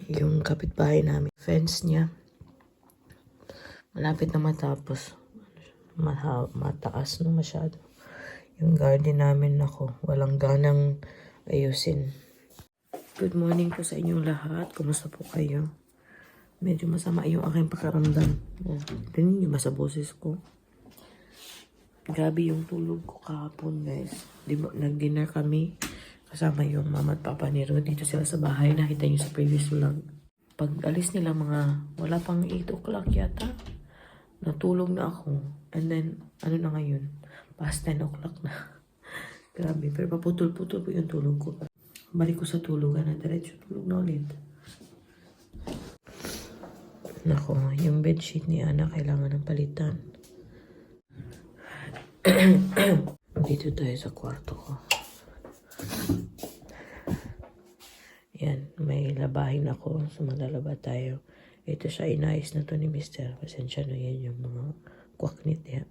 yung kapitbahay namin. Fence niya. Malapit na matapos. Mataas no masyado. Yung garden namin, nako, walang ganang ayusin. Good morning po sa inyong lahat. Kumusta po kayo? Medyo masama yung aking pakaramdam. Tingnan niyo ba sa boses ko? Grabe yung tulog ko kahapon, guys. Nag-dinner kami. Kasama yung mama at papa ni Rod. Dito sila sa bahay. Nakita niyo sa previous vlog. Pag alis nila wala pang 8 o'clock yata. Natulog na ako. And then, ano na ngayon? Past 10 o'clock na. Grabe. Pero paputol-putol po yung tulog ko. Balik ko sa tulugan na diretso tulog na ulit. Nako, yung bedsheet ni Ana kailangan ng palitan. Dito tayo sa kwarto ko. Yan, may labahin ako. So maglalaba tayo. Ito siya, inayos na to ni Mr. Pasensya na yan yung mga kwaknit niya.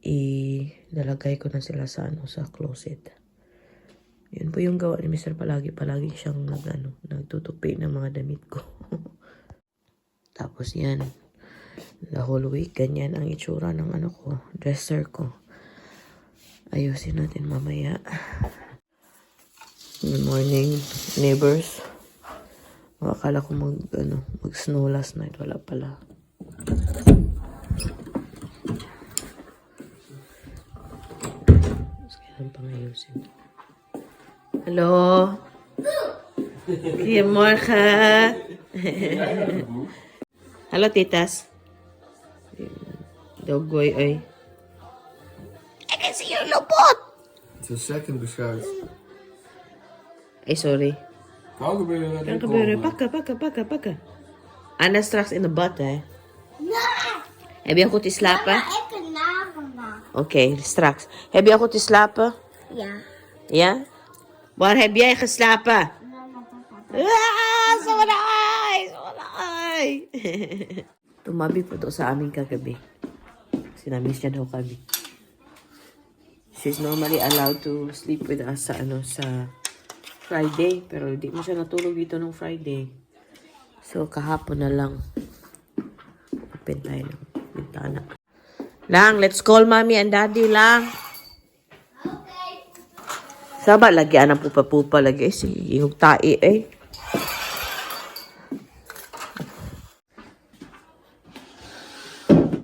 Ilalagay ko na sila sa sa closet. Yun po yung gawa ni Mr. Palagi siyang nagtutupi ng mga damit ko. Tapos yan, the whole week, ganyan ang itsura ng dresser ko. Ayusin natin mamaya. Good morning, neighbors. Akala ko mag-snow last night. Wala pala. Mas kailan pang ayusin. Hello? Goedemorgen. Hallo, titas. Doggoy, ay. I can see your lupot! Het is een second beschouwd. Ay, sorry. Kan gebeuren. Kan gebeuren. Pakken. Anna straks in de bad, hè? Heb je al goed geslapen? Ik heb nagemaakt. Oké, straks. Heb je al goed geslapen? Ja. Ja? Waar heb jij geslapen? Sa walay! Tumabi po to sa amin kagabi. Sinamiss niya daw kami. She's normally allowed to sleep with us sa Friday. Pero hindi mo siya natulog dito nung Friday. So, kahapon na lang. Open tayo ng bintana. Lang, let's call mommy and daddy, lang. Okay. Saba, lagyan ng pupa-pupa lagi. Yung tae, eh.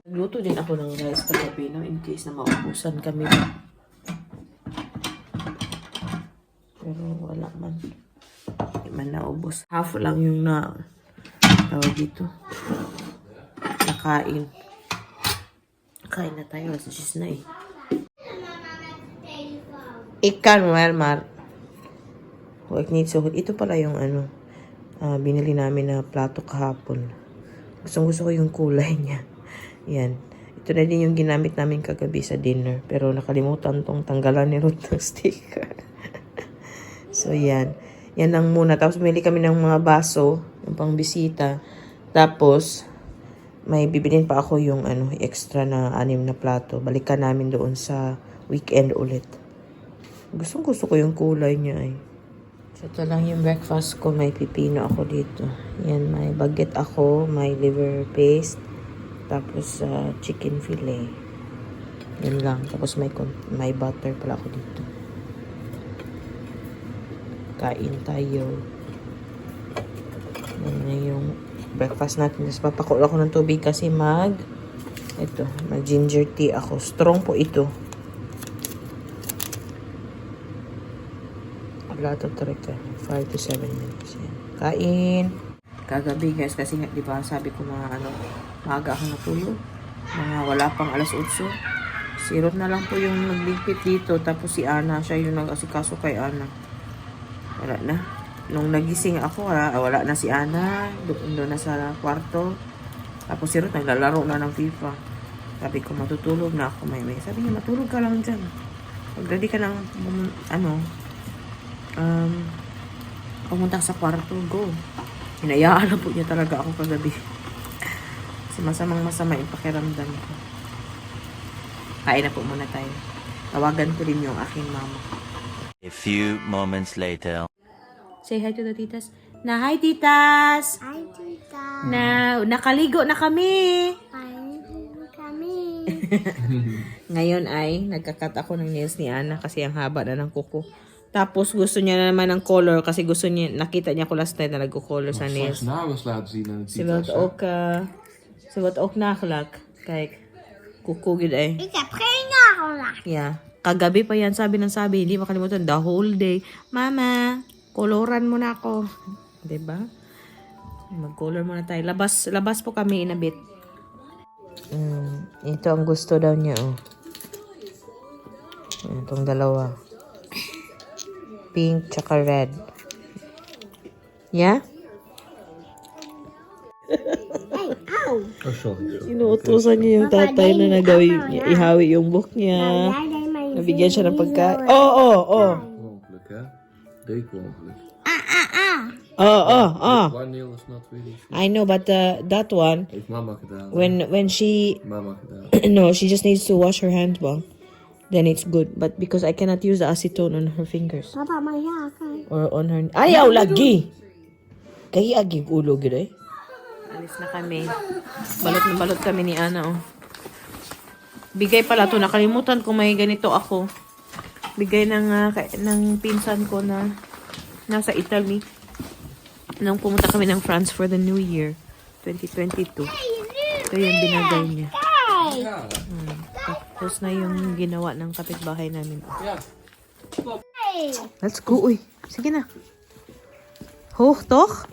Nagluto din ako ng rice kagabi, no? In case na maubusan kami. Pero wala man. Hindi man naubos. Half lang yung tawag dito. Nakain. Kain na tayo. Alas 10 na eh. Ikan, Mar. Huwag need suhod. Ito pala yung binili namin na plato kahapon. Gusto ko yung kulay niya. Yan. Ito na din yung ginamit namin kagabi sa dinner. Pero nakalimutan tong tanggalan ni Ruth ng sticker. So, yan. Yan lang muna. Tapos, bumili kami ng mga baso, yung pang bisita. Tapos, may bibilin pa ako yung extra na 6 na plato. Balikan namin doon sa weekend ulit. Gusto ko yung kulay niya eh. So, ito lang yung breakfast ko. May pipino ako dito. Yan, may baguette ako. May liver paste. Tapos, chicken fillet. Yan lang. Tapos, may butter pala ako dito. Kain tayo. Yan na yung breakfast natin. Tapos papakulo ako ng tubig kasi mag ginger tea ako. Strong po ito. Wala to trika. 5 to 7 minutes. Yan. Kain. Kagabi guys kasi di ba sabi ko maaga ako natulog. Wala pang alas 8. Si Ruth na lang po yung nagligpit dito. Tapos si Ana, siya yung nag-asikaso kay Ana. Wala na. Nung nagising ako, wala na si Ana. Doon na sa kwarto. Tapos si Ruth, naglalaro na ng FIFA. Sabi ko, matutulog na ako, may. Sabi niya, matulog ka lang dyan. Pag-ready ka ng, pumunta sa kwarto, go. Hinayaan na po niya talaga ako kagabi. Kasi masama yung pakiramdam ko. Kain na po muna tayo. Tawagan ko rin yung aking mama. A few moments later. Say hi to the titas. Na hi, titas! Hi, tita. Na, nakaligo na kami! Paano kami? Ngayon ay, nagkakat ako ng nails ni Ana kasi ang haba na ng kuko. Tapos gusto niya na naman ng color kasi gusto niya, nakita niya ko last night na nagko-color sa nails. Straks nagels laten zien aan de Ze wil tita's. ze wil ook nagelak. Kijk, kuko gid ay. Ik heb geen nagellak. Yeah. Kagabi pa yan, sabi, hindi makalimutan, the whole day. Mama, koloran mo na ako. 'Di ba? Mag-color muna tayo. Labas po kami in a bit. Ito ang gusto daw niya, oh. Itong dalawa. Pink tsaka red. Yeah? Oh, sorry. Inuutosan niya yung tatay na ihawi yung book niya. Nabigyan siya ng pagkain. Oh. Ongeluk, hè? Deco-ongeluk. Oh. One nail is not really sweet. I know, but that one, Heeft mama gedaan. when she, Mama gedaan. no, she just needs to wash her hands well. Then it's good. But because I cannot use the acetone on her fingers. Papa, maar ja, kijk. Or on her... Ayaw, lagi! Kaya agi ulo, gila eh. Alis na kami. Balot na balot kami ni Ana, oh. Bigay pala to. Nakalimutan ko may ganito ako. Bigay ng pinsan ko na nasa Italy. Nung pumunta kami ng France for the New Year, 2022. Ito yung binagay niya. Ja. Tapos na yung ginawa ng kapitbahay namin. Ja. Let's go, uy. Sige na. Hoog, toch?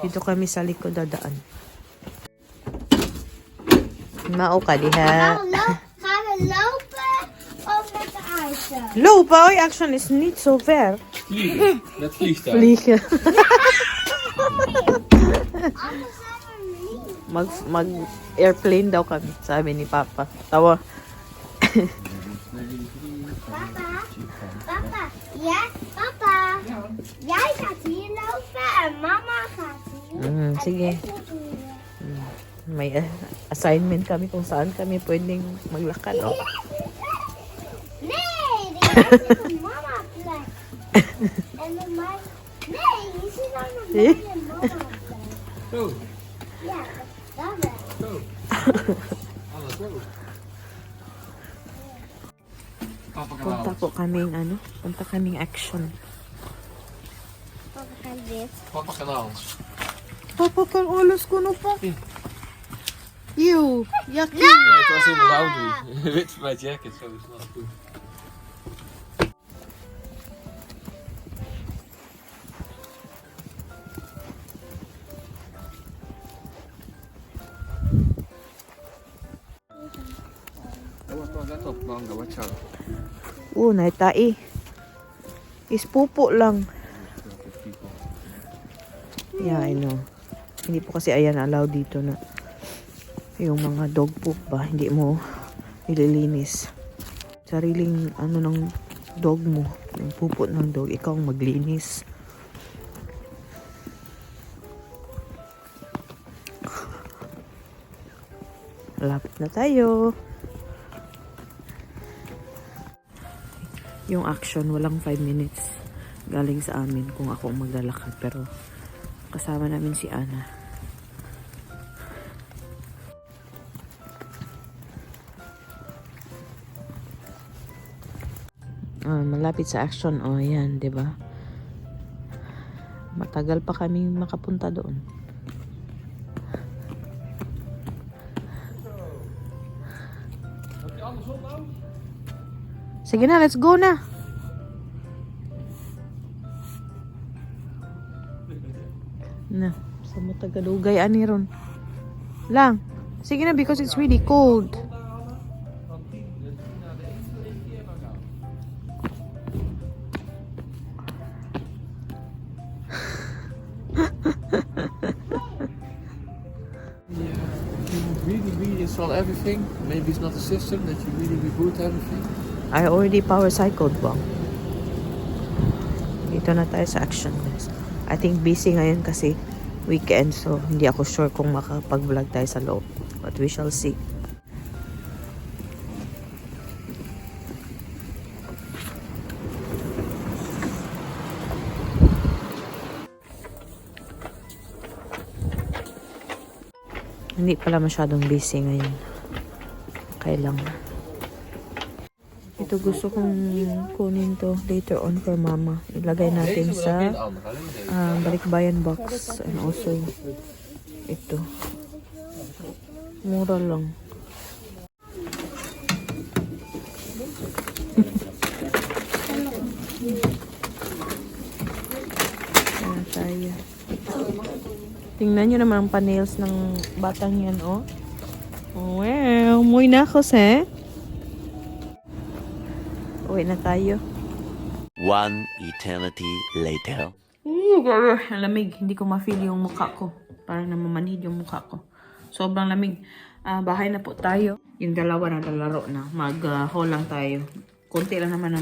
Dito kami sa likod dadaan. Mao ka diha. Gaan we lopen of met de auto? Lopen, oy, action is niet zo ver. Vliegen. Met vliegtuig. Vliegen. Anders zijn we niet. Mag-airplane daw kami, sabi ni Papa. Tawa. Papa, papa. Jij gaat hier lopen en mama gaat hier. Sige. Ik moet hier. May assignment kami kung saan kami pwedeng maglakad. Oh. Nee, dit is een mama plek. En met mij. Nee, je zit nou nog bij een mama plek. Zo. Ja, dat wel. Zo. Alles zo. Papa Punta po kaming punta kaming action. Papa gaat dit. Papa kanaal. Papa, kan alles ko na po. Ew, yucky. Nee, het was in de laundry. Wit voor mijn jacket, zo is dat goed. Let op, manga, watch out. Naitai. Ispupo lang. Yeah, I know. Hindi po kasi ayan allowed dito na yung mga dog poop ba, hindi mo ililinis. Sariling ng dog mo, yung pupo ng dog, ikaw ang maglinis. Lapit na tayo. Yung action, walang 5 minutes. Galing sa amin kung ako ang maglalakad. Pero kasama namin si Ana. Malapit sa action. Yan, 'di ba? Matagal pa kami makapunta doon. Sige na, let's go na. Na, sa mo tagadugay ani ron. Lang. Sige na because it's really cold. Really install everything. Maybe it's not a system that you really reboot everything. I already power cycled ba? Dito na tayo sa action, guys. I think busy ngayon kasi weekend, so hindi ako sure kung makapag-vlog tayo sa loob. But we shall see. Hindi pala masyadong busy ngayon. Okay lang. Ito gusto kong kunin to later on for mama. Ilagay natin sa balikbayan box. And also, ito. Mura lang. Ayan tayo. Tingnan nyo naman ang pa-nails ng batang yan, oh. Wow, muy nakos, eh. Uwi na tayo. One eternity later. Ang lamig. Hindi ko ma-feel yung mukha ko. Parang namamanhid yung mukha ko. Sobrang lamig. Bahay na po tayo. Yung dalawa na lalaro na. Mag-haul lang tayo. Konti lang naman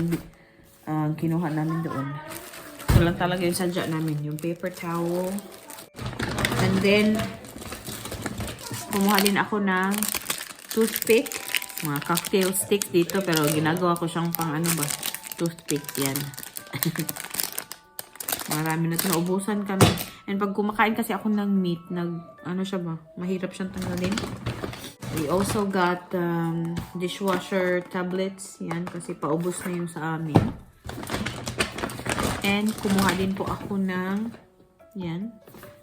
ang kinuha namin doon. Ito lang talaga yung sadya namin. Yung paper towel. And then, kumuha din ako ng toothpick. Mga cocktail sticks dito. Pero ginagawa ko siyang pang ano ba? Toothpick. Yan. Marami na ito. Naubusan kami. And pag kumakain kasi ako ng meat, ano siya ba? Mahirap siyang tanggalin. We also got dishwasher tablets. Yan, kasi paubos na yung sa amin. And kumuha din po ako ng yan,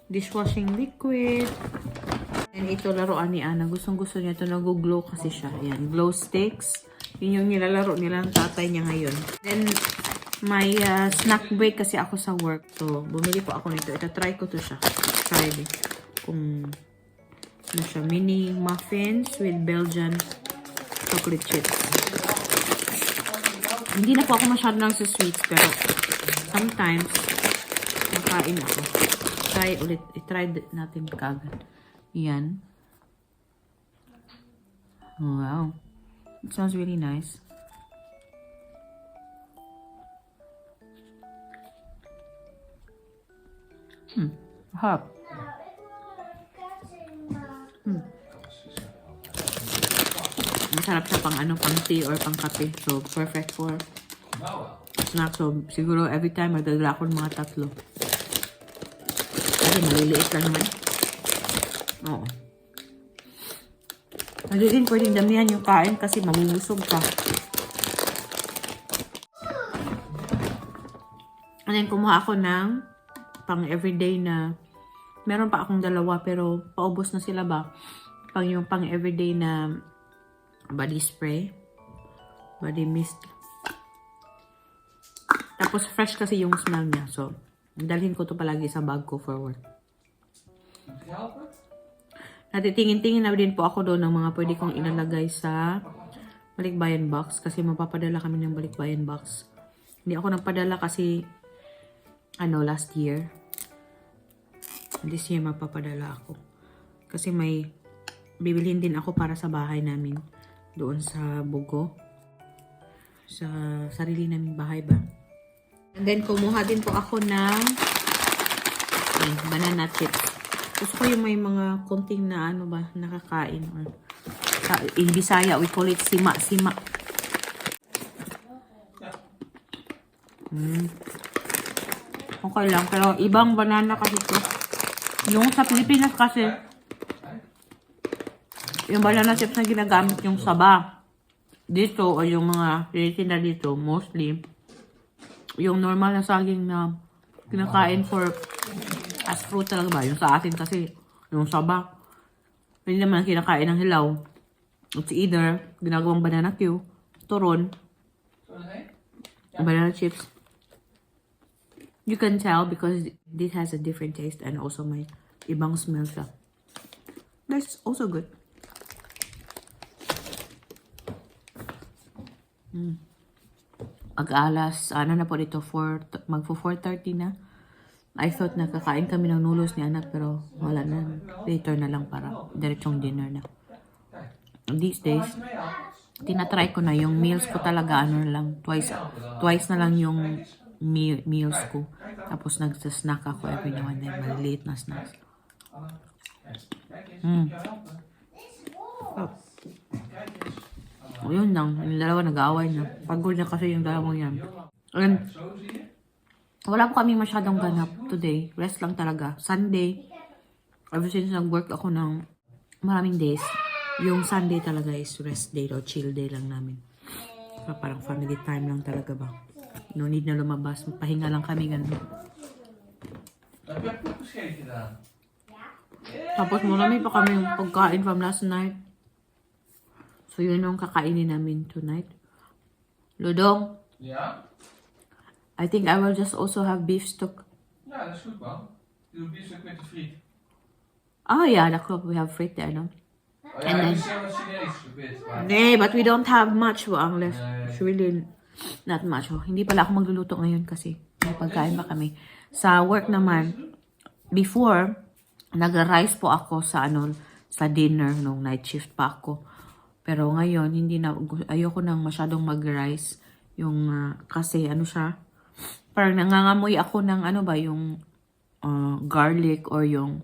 dishwashing liquid. And ito laruan ni Ana. Gustong gusto niya ito. Nag-glow kasi siya. Yan, glow sticks. Yun yung nilalaro nila ng tatay niya ngayon. Then, may snack break kasi ako sa work. So, bumili po ako nito. Ita-try ko to siya. Try din. Kung ano siya. Mini muffins with Belgian chocolate chips. Hindi na po ako masyado lang sa sweets. Pero, sometimes, makain ako. Try ulit. I-try natin kagad. Yan. Wow. It smells really nice. Hop. Masarap siya pang ano, pang tea or pang kape. So, perfect for snack. So, siguro every time magdadala ako ng mga tatlo. Kasi maliliit lang naman. Oo. Hindi din pwedeng damihan yung kain kasi mamumusog ka. And then, kumuha ako ng pang everyday na, meron pa akong dalawa pero paubos na sila ba? Yung pang everyday na body spray, body mist. Tapos fresh kasi yung smell niya. So, dalhin ko to palagi sa bag ko for work. Natitingin-tingin na din po ako doon ng mga pwede kong ilalagay sa balikbayan box kasi mapapadala kami ng balikbayan box. Hindi ako nagpadala kasi last year. This year mapapadala ako. Kasi may bibilhin din ako para sa bahay namin doon sa Bugo. Sa sarili naming bahay ba. And then kumuha din po ako ng banana chips. Gusto ko yung may mga konting na nakakain. Or, in Bisaya, we call it sima-sima. Okay lang, pero ibang banana kasi ito. Yung sa Pilipinas kasi, yung banana chips na ginagamit yung saba. Dito, o yung mga tinitinda dito, mostly, yung normal na saging na kinakain for as fruit talaga ba? Yung sa atin kasi, yung saba. Hindi naman kinakain ng hilaw. It's either ginagawang banana Q, turon, banana chips. You can tell because this has a different taste and also may ibang smell siya. That's also good. Pag-alas, na po dito, magpo 4:30 na. I thought nakakain kami ng noodles ni anak pero wala na. Later na lang para diretsong dinner na. These days, tinatry ko na yung meals ko talaga twice na lang yung meals ko. Tapos nagsasnack ako every now and then. Maliliit na snacks. O yun lang. Yung dalawa nag-aaway na. Pagod na kasi yung dalawang yan. And wala po kami masyadong ganap today. Rest lang talaga. Sunday, ever since nag-work ako ng maraming days. Yung Sunday talaga is rest day or chill day lang namin. Parang family time lang talaga ba. No need na lumabas. Pahinga lang kami ganun. Heb je poepers gedaan? Tapos marami pa kami yung pagkain from last night. So yun yung kakainin namin tonight. Ludong, Ja? I think I will just also have beef stock. Ja, dat is goed man. Doe biefstuk met de friet. Oh yeah, dat klopt. We have fried there, no? Oh ja, En dan- het is zelfs Chinees gebit. Maar... Nee, but we don't have much ang left. Nee. It's really not much. Oh. Hindi pala ako magluluto ngayon kasi may pagkain pa kami. Sa work naman, before, nag-rice po ako sa sa dinner nung night shift pa ako. Pero ngayon, hindi na, ayoko nang masyadong mag-rice. Yung, kasi siya, parang nangangamoy ako ng yung garlic or yung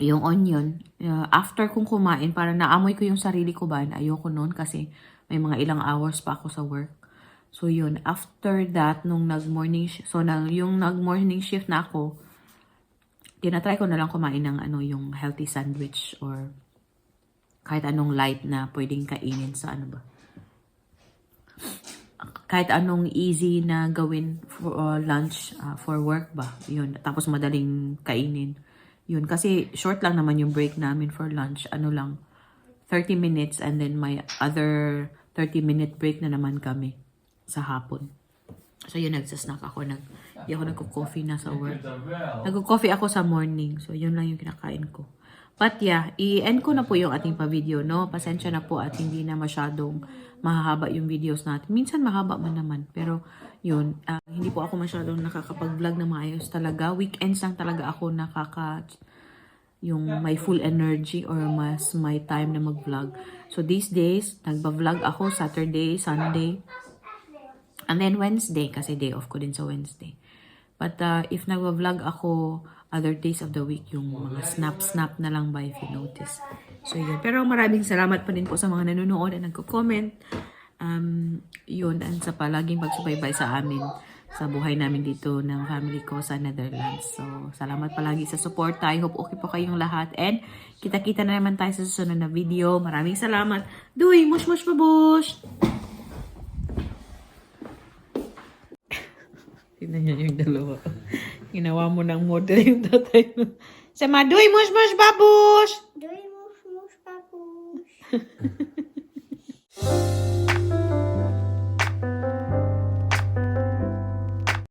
onion. After kong kumain, parang naamoy ko yung sarili ko ba, ayoko noon kasi may mga ilang hours pa ako sa work. So yun, after that, nung nag-morning shift na ako, tinatry ko na lang kumain ng yung healthy sandwich or kahit anong light na pwedeng kainin sa kahit anong easy na gawin for lunch for work ba. Yun, tapos madaling kainin. Yun, kasi short lang naman yung break namin for lunch. 30 minutes and then may other 30-minute break na naman kami sa hapon. So yun, nagsasnack ako. Hindi ako nagko-coffee na sa work. Nagko-coffee ako sa morning. So yun lang yung kinakain ko. But yeah, i-end ko na po yung ating pa-video, no? Pasensya na po at hindi na masyadong mahahaba yung videos natin. Minsan mahaba man naman. Pero yun, hindi po ako masyadong nakakapag-vlog na maayos talaga. Weekends lang talaga ako yung may full energy or mas may time na mag-vlog. So these days, nagba-vlog ako Saturday, Sunday, and then Wednesday kasi day off ko din sa Wednesday. But if nagba-vlog ako other days of the week, yung mga snap na lang ba if you notice. So yun. Pero maraming salamat pa din po sa mga nanonood at nagko-comment. Yun, and sa palaging pagsubaybay sa amin sa buhay namin dito ng family ko sa Netherlands. So, salamat palagi sa support. I hope okay po kayong lahat. And kita-kita na naman tayo sa susunod na video. Maraming salamat. Duy, mush babush! Tignan niya yung dalawa. Ginawa mo ng model yung tatay mo. Sama, Duy, mush babush! Doei, moes, moes, papoes.